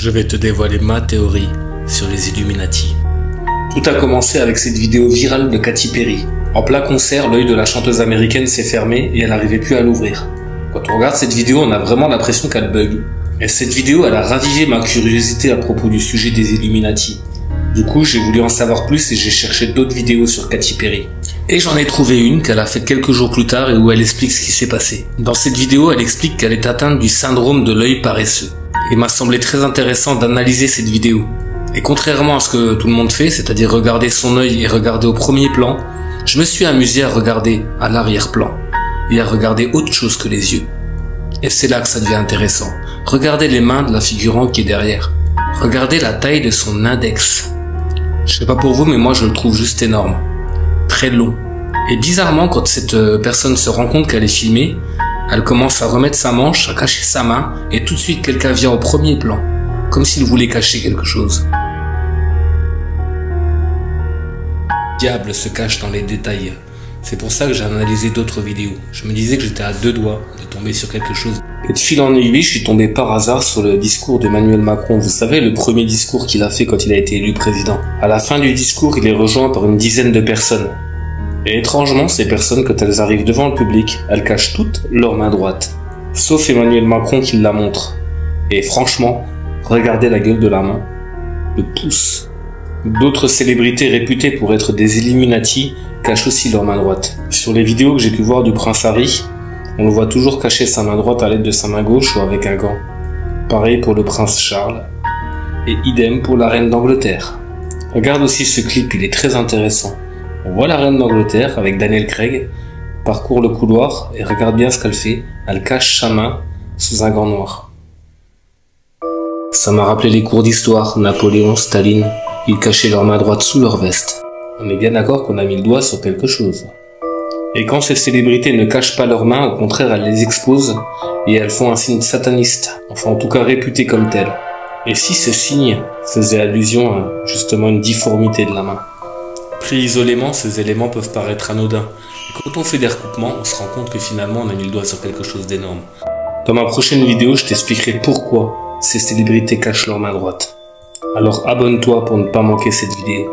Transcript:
je vais te dévoiler ma théorie sur les Illuminati. Tout a commencé avec cette vidéo virale de Katy Perry. En plein concert, l'œil de la chanteuse américaine s'est fermé et elle n'arrivait plus à l'ouvrir. Quand on regarde cette vidéo, on a vraiment l'impression qu'elle bug. Et cette vidéo, elle a ravivé ma curiosité à propos du sujet des Illuminati. Du coup, j'ai voulu en savoir plus et j'ai cherché d'autres vidéos sur Katy Perry. Et j'en ai trouvé une qu'elle a faite quelques jours plus tard et où elle explique ce qui s'est passé. Dans cette vidéo, elle explique qu'elle est atteinte du syndrome de l'œil paresseux. Il m'a semblé très intéressant d'analyser cette vidéo. Et contrairement à ce que tout le monde fait, c'est-à-dire regarder son œil et regarder au premier plan, je me suis amusé à regarder à l'arrière-plan et à regarder autre chose que les yeux. Et c'est là que ça devient intéressant. Regardez les mains de la figurante qui est derrière. Regardez la taille de son index. Je sais pas pour vous, mais moi je le trouve juste énorme. Très long. Et bizarrement, quand cette personne se rend compte qu'elle est filmée, elle commence à remettre sa manche, à cacher sa main, et tout de suite quelqu'un vient au premier plan, comme s'il voulait cacher quelque chose. Le diable se cache dans les détails. C'est pour ça que j'ai analysé d'autres vidéos. Je me disais que j'étais à deux doigts de tomber sur quelque chose. Et de fil en aiguille, je suis tombé par hasard sur le discours d'Emmanuel Macron. Vous savez, le premier discours qu'il a fait quand il a été élu président. À la fin du discours, il est rejoint par une dizaine de personnes. Et étrangement, ces personnes, quand elles arrivent devant le public, elles cachent toutes leur main droite. Sauf Emmanuel Macron qui la montre. Et franchement, regardez la gueule de la main. Le pouce. D'autres célébrités réputées pour être des Illuminati cachent aussi leur main droite. Sur les vidéos que j'ai pu voir du prince Harry, on le voit toujours cacher sa main droite à l'aide de sa main gauche ou avec un gant. Pareil pour le prince Charles. Et idem pour la reine d'Angleterre. Regarde aussi ce clip, il est très intéressant. On voit la reine d'Angleterre avec Daniel Craig, parcourt le couloir et regarde bien ce qu'elle fait. Elle cache sa main sous un gant noir. Ça m'a rappelé les cours d'histoire, Napoléon, Staline. Ils cachaient leur main droite sous leur veste. On est bien d'accord qu'on a mis le doigt sur quelque chose. Et quand ces célébrités ne cachent pas leurs mains, au contraire elles les exposent et elles font un signe sataniste, enfin en tout cas réputé comme tel. Et si ce signe faisait allusion à justement une difformité de la main? Pris isolément, ces éléments peuvent paraître anodins. Et quand on fait des recoupements, on se rend compte que finalement on a mis le doigt sur quelque chose d'énorme. Dans ma prochaine vidéo, je t'expliquerai pourquoi ces célébrités cachent leur main droite. Alors abonne-toi pour ne pas manquer cette vidéo.